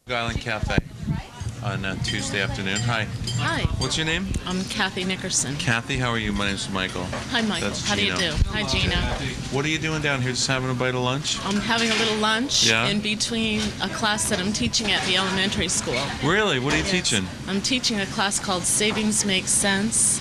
Island Cafe on Tuesday afternoon. Hi. Hi, What's your name? I'm Kathy Nickerson. Kathy, how are you? My name's Michael. Hi, Michael. That's How do you Gino. do? Hi, Gina. What are you doing down here? Just having a bite of lunch? I'm having a little lunch Yeah? in between a class that I'm teaching at the elementary school. Really? What are you Yes. teaching? I'm teaching a class called Savings Make Sense,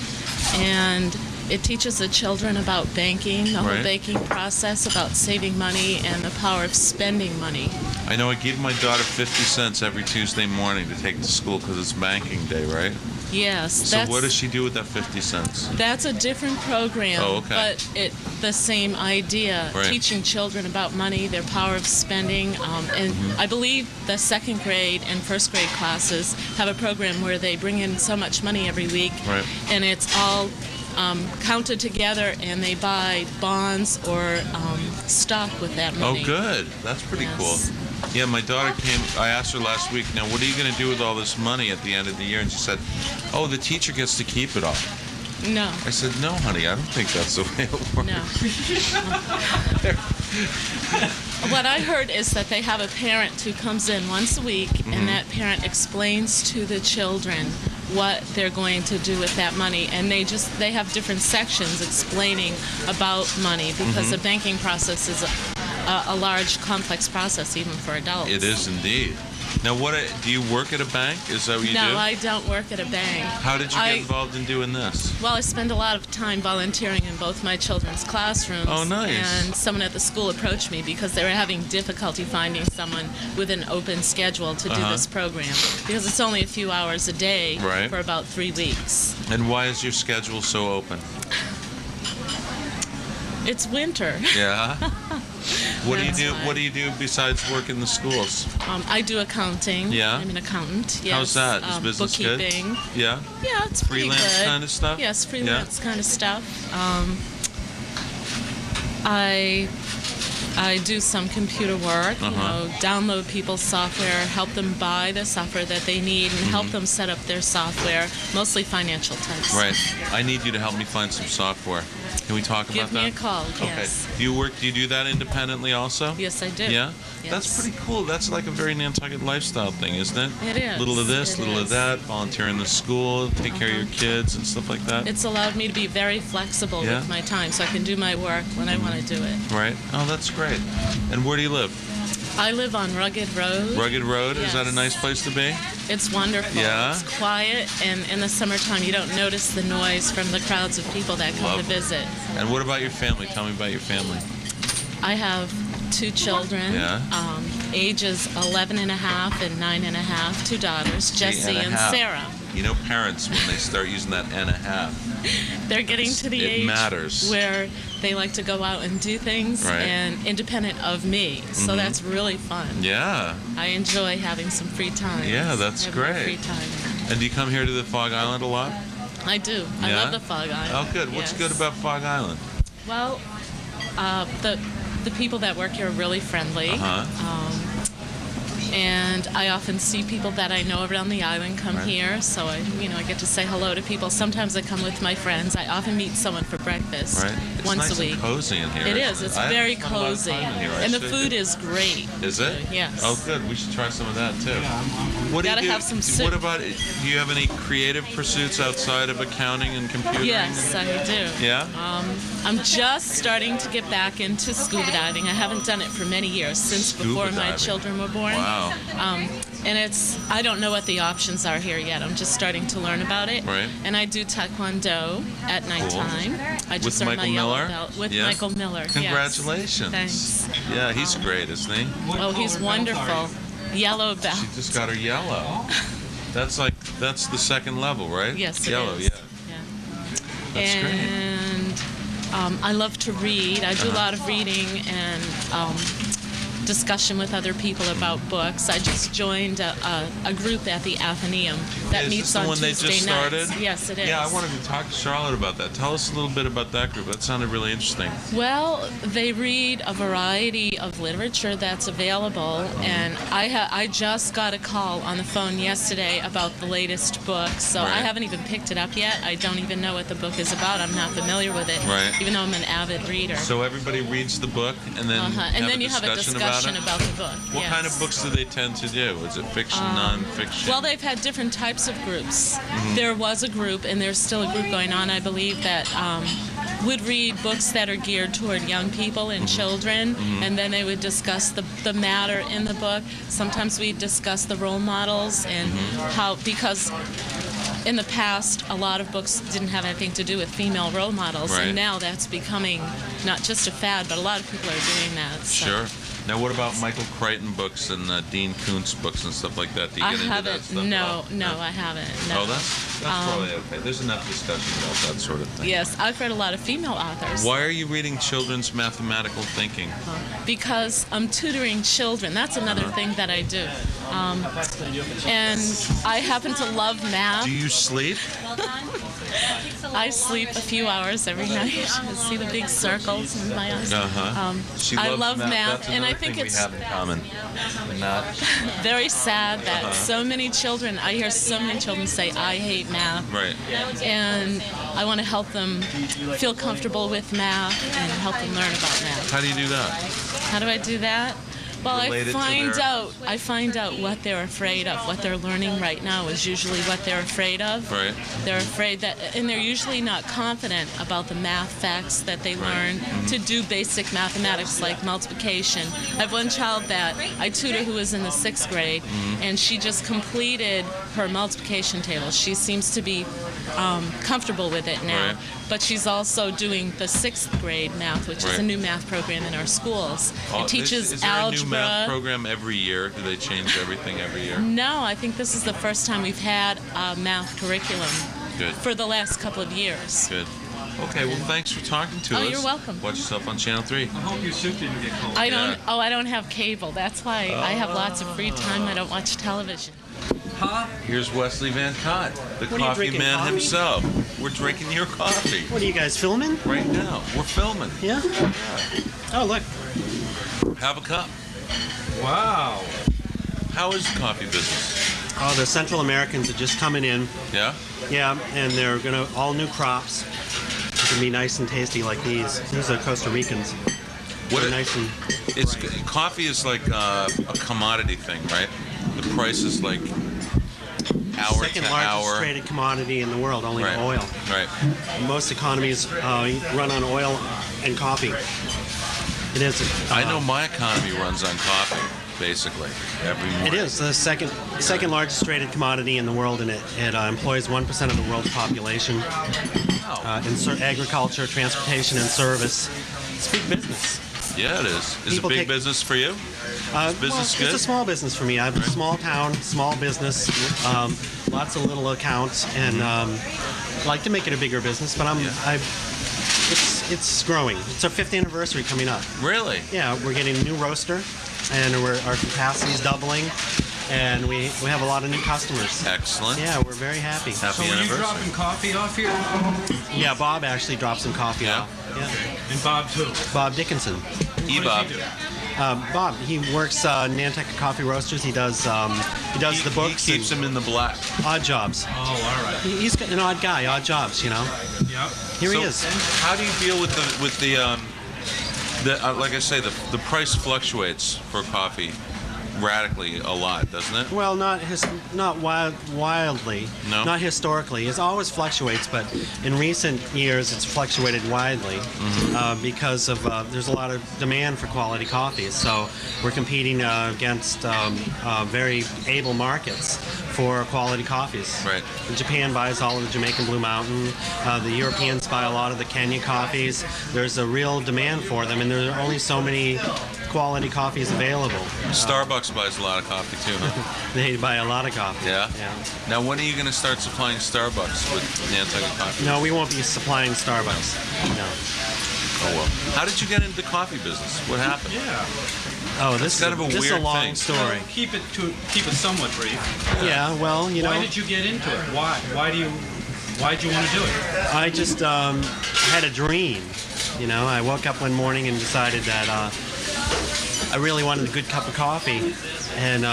and it teaches the children about banking, the whole Right. banking process, about saving money and the power of spending money. I know I give my daughter 50 cents every Tuesday morning to take to school because it's banking day, right? Yes, So what does she do with that 50 cents? That's a different program, Oh, okay. but the same idea, Right. teaching children about money, their power of spending, and I believe the second grade and first grade classes have a program where they bring in so much money every week, Right. and it's all counted together, and they buy bonds or stock with that Oh, money. good. That's pretty Yes. cool. Yeah, my daughter came, I asked her last week, now what are you going to do with all this money at the end of the year? And she said, oh, the teacher gets to keep it all. No. I said, no, honey, I don't think that's the way it works. No. What I heard is that they have a parent who comes in once a week, and that parent explains to the children what they're going to do with that money, and they have different sections explaining about money, because the banking process is a large, complex process even for adults. It is indeed. Now, do you work at a bank? Is that what you do? No, I don't work at a bank. How did you get involved in doing this? Well, I spend a lot of time volunteering in both my children's classrooms. Oh, nice. And someone at the school approached me because they were having difficulty finding someone with an open schedule to do this program, because it's only a few hours a day Right. for about 3 weeks. And why is your schedule so open? It's winter. Yeah. What do you That's do? why. What do you do besides work in the schools? I do accounting. Yeah? I'm an accountant. Yes. How's that? Is business good? bookkeeping. Yeah. Yeah, it's pretty Freelance good. kind of stuff? Yes, freelance kind of stuff. I do some computer work, download people's software, help them buy the software that they need, and help them set up their software, mostly financial types. Right. I need you to help me find some software. Can we talk about that? Give me a call, yes. Okay. Do you do that independently also? Yes, I do. Yeah? Yes. That's pretty cool. That's like a very Nantucket lifestyle thing, isn't it? It is. Little of this, It little of is. that, volunteer in the school, take care of your kids and stuff like that. It's allowed me to be very flexible Yeah? with my time, so I can do my work when I want to do it. Right. Oh, that's great. And where do you live? I live on Rugged Road. Rugged Road? Is that a Yes. nice place to be? It's wonderful. Yeah? It's quiet, and in the summertime you don't notice the noise from the crowds of people that come Lovely. to visit. And what about your family? Tell me about your family. I have 2 children, Yeah? ages 11 and a half and 9 and a half, 2 daughters, Jessie and a and half. Sarah. You know, parents, when they start using that and a half, They're getting to the It age matters. where they like to go out and do things, Right. and independent of me. So that's really fun. yeah. I enjoy having some free time. Yeah, that's Having my great. Free time. And do you come here to the Fog Island a lot? I do. I Yeah? love the Fog Island. Oh, good. What's Yes. good about Fog Island? Well, the people that work here are really friendly. And I often see people that I know around the island come Right. here, so I get to say hello to people. Sometimes I come with my friends. I often meet someone for breakfast Right. It's once nice a week. and cozy in here. It isn't is. It's I very spend a lot of cozy, time in here, and the actually. food is great. Is it? Yes. Oh, good. We should try some of that too. What do Gotta you do? have some soup. What about? Do you have any creative pursuits outside of accounting and computing? Yes, I do. Yeah. I'm just starting to get back into scuba diving. I haven't done it for many years, since Scuba before my diving. children were born. Wow. And I don't know what the options are here yet. I'm just starting to learn about it. Right. And I do Taekwondo at nighttime. I just With earned my Michael yellow Miller? belt with Yeah? Michael Miller. yes. Congratulations. Thanks. Yeah, he's great, isn't he? Oh, he's wonderful. Yellow belt. She just got her yellow. That's the second level, right? Yes, it Yellow, is. yeah. Yeah. That's great. And I love to read. I do a lot of reading and discussion with other people about books. I just joined a group at the Athenaeum that Is meets this the on one they Tuesday just nights. started? Yes, it is. Yeah, I wanted to talk to Charlotte about that. Tell us a little bit about that group. That sounded really interesting. Well, they read a variety of literature that's available, and I just got a call on the phone yesterday about the latest book, so Right. I haven't even picked it up yet. I don't even know what the book is about. I'm not familiar with it, Right. even though I'm an avid reader. So everybody reads the book and then And then you have a discussion information about the book. What yes. kind of books do they tend to do? Is it fiction, non-fiction? Well, they've had different types of groups. There was a group, and there's still a group going on, I believe, that would read books that are geared toward young people and children, and then they would discuss the matter in the book. Sometimes we discuss the role models and how, because in the past, a lot of books didn't have anything to do with female role models, Right. and now that's becoming not just a fad, but a lot of people are doing that. So. Sure. Now, what about Michael Crichton books and Dean Koontz books and stuff like that? Do you I get into that haven't. stuff? at No, all? no, I haven't. No. Oh, that's probably okay. There's enough discussion about that sort of thing. Yes, I've read a lot of female authors. Why are you reading children's mathematical thinking? Because I'm tutoring children. That's another thing that I do. And I happen to love math. Do you sleep? I sleep a few hours every night. I see the big circles in my eyes. She I loves love math, That's and I another think thing it's we have in common. Math. very sad that so many children, I hear so many children say, I hate math. Right. And I want to help them feel comfortable with math and help them learn about math. How do you do that? How do I do that? Well, Related to I find out what they're afraid of. What they're learning right now is usually what they're afraid of. Right. They're afraid that, and they're usually not confident about the math facts that they learn to do basic mathematics like multiplication. I have one child that I tutor who is in the 6th grade, and she just completed her multiplication table. She seems to be comfortable with it now. Right. But she's also doing the 6th grade math, which is Right. a new math program in our schools. It teaches is there algebra. a new math program every year? Do they change everything every year? No, I think this is the first time we've had a math curriculum Good. for the last couple of years. Good. Okay, well, thanks for talking to us. Oh, you're welcome. Watch yourself on Channel 3. I hope your soup didn't get cold. I don't. Yeah. Oh, I don't have cable. That's why I have lots of free time. I don't watch television. Huh? Here's Wesley Van Cott, the What are you coffee drinking, man coffee? himself. We're drinking your coffee What are you guys filming? right now. We're filming. Yeah? Oh, look. Have a cup. Wow. How is the coffee business? Oh, the Central Americans are just coming in. Yeah? Yeah, and they're gonna all new crops. It's gonna be nice and tasty like these. These are Costa Ricans. What They're it- nice and It's bright. coffee is like a commodity thing, right? The price is like hour Second to largest hour. traded commodity in the world, only Right. oil. Right. Most economies run on oil and coffee. It is. I know my economy runs on coffee, basically, every morning. It is the second largest traded commodity in the world, and it employs 1% of the world's population in agriculture, transportation, and service. It's big business. Yeah, it is. Is People it big take- business for you? business It's good? a small business for me. I have a small town, small business, lots of little accounts, and I'd like to make it a bigger business. But it's growing. It's our 5th anniversary coming up. Really? Yeah, we're getting a new roaster, and our capacity is doubling, and we have a lot of new customers. Excellent. Yeah, we're very happy. So Happy were you anniversary. dropping coffee off here? Yeah, Bob actually dropped some coffee Yeah? off. Yeah. And Bob too. Bob Dickinson. Ebob. What does he do? Bob, he works Nantucket Coffee Roasters. He does the books He keeps and them in the black. odd jobs. Oh, all right. He's an odd guy, odd jobs, you know. Yep. Here So he is. How do you deal with the like I say, the price fluctuates for coffee radically a lot, doesn't it? Well, not wildly, No? not historically. It always fluctuates, but in recent years, it's fluctuated widely because of there's a lot of demand for quality coffees. So we're competing against very able markets for quality coffees. Right. Japan buys all of the Jamaican Blue Mountain. The Europeans buy a lot of the Kenya coffees. There's a real demand for them, and there are only so many quality coffees available. Starbucks buys a lot of coffee too, huh? They buy a lot of coffee. Yeah? Yeah. Now, when are you going to start supplying Starbucks with Nantucket coffee? No, we won't be supplying Starbucks. No. Oh, well. How did you get into the coffee business? What happened? Yeah. Oh, this kind of a this is weird a long thing. story. Keep it somewhat brief. Yeah, well, you know, Why did you get into it? Why'd you want to do it? I just had a dream. You know, I woke up one morning and decided that I really wanted a good cup of coffee, and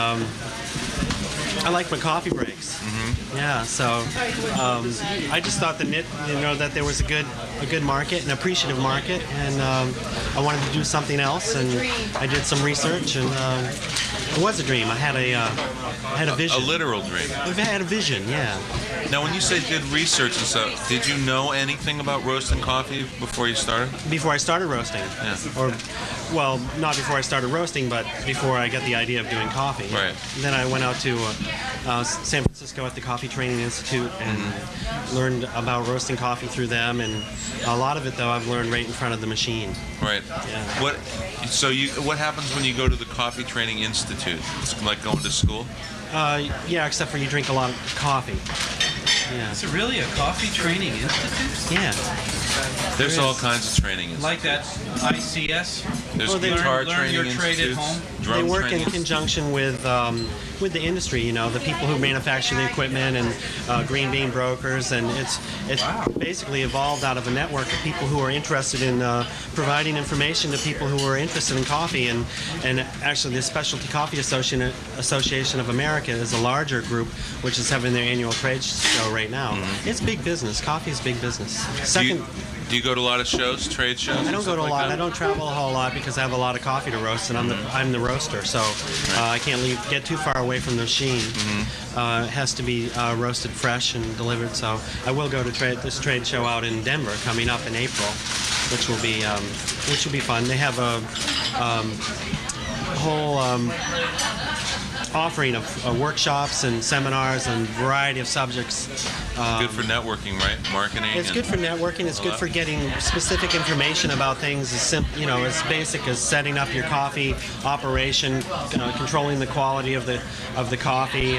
I like my coffee breaks. Yeah, so I just thought that there was a good market, an appreciative market, and I wanted to do something else, and I did some research, and it was a dream. I had a vision. A literal dream. I had a vision, yeah. Now, when you say did research and stuff, did you know anything about roasting coffee before you started? Before I started roasting. Yeah. Or, well, not before I started roasting, but before I got the idea of doing coffee. Right. Then I went out to San Francisco at the Coffee Training Institute and learned about roasting coffee through them. And a lot of it, though, I've learned right in front of the machine. Right. Yeah. What happens when you go to the Coffee Training Institute? It's like going to school? Yeah, except for you drink a lot of coffee. Yeah. Is it really a coffee training institute? Yeah. There's There all is. kinds of training institutes. Like that ICS? There's Well, they guitar learn training your trade at institutes, home. drum They work in training. conjunction with the industry, the people who manufacture the equipment and green bean brokers, and it's Wow. basically evolved out of a network of people who are interested in providing information to people who are interested in coffee, and actually the Specialty Coffee Association of America is a larger group which is having their annual trade show right now. It's big business. Coffee is big business. Second. Do you go to a lot of shows, trade shows? I and don't go stuff to a like lot. that? I don't travel a whole lot because I have a lot of coffee to roast, and I'm the roaster, so I can't get too far away from the machine. It has to be roasted fresh and delivered. So I will go to this trade show out in Denver coming up in April, which will be fun. They have a whole offering of workshops and seminars on a variety of subjects. Good for networking, right? Marketing. It's good for networking. It's good for getting specific information about things as basic as setting up your coffee operation, controlling the quality of the coffee,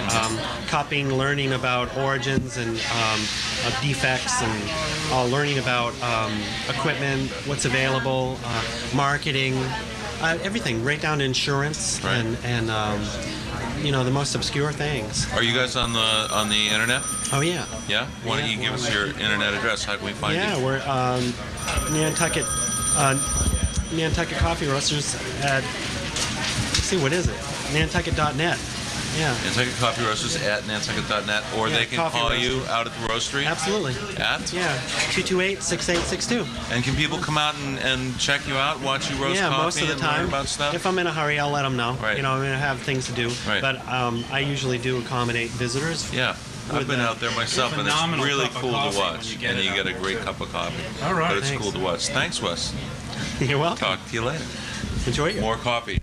cupping, learning about origins and defects, and learning about equipment, what's available, marketing, everything, right down to insurance. Right. And the most obscure things. Are you guys on the internet? Oh yeah. Yeah. Why don't you give us your internet address? How can we find Yeah, you? we're Nantucket Coffee Roasters at, let's see, what is it? Nantucket.net. Yeah. Nantucket Coffee Roasters at Nantucket.net, or Yeah, they can Coffee call you Roasters. out at the roastery. Absolutely. At? Yeah, 228-6862. And can people come out and check you out, watch you roast Yeah, coffee, most of the and learn time. about stuff? If I'm in a hurry, I'll let them know. Right. I'm going to have things to do. Right. But I usually do accommodate visitors. Yeah. I've been out there myself, and it's phenomenal really cup of cool to coffee when watch. you get And it you out get a there. great cup of coffee. All right. But it's Thanks. cool to watch. Thanks, Wes. You're welcome. Talk to you later. Enjoy it. More coffee.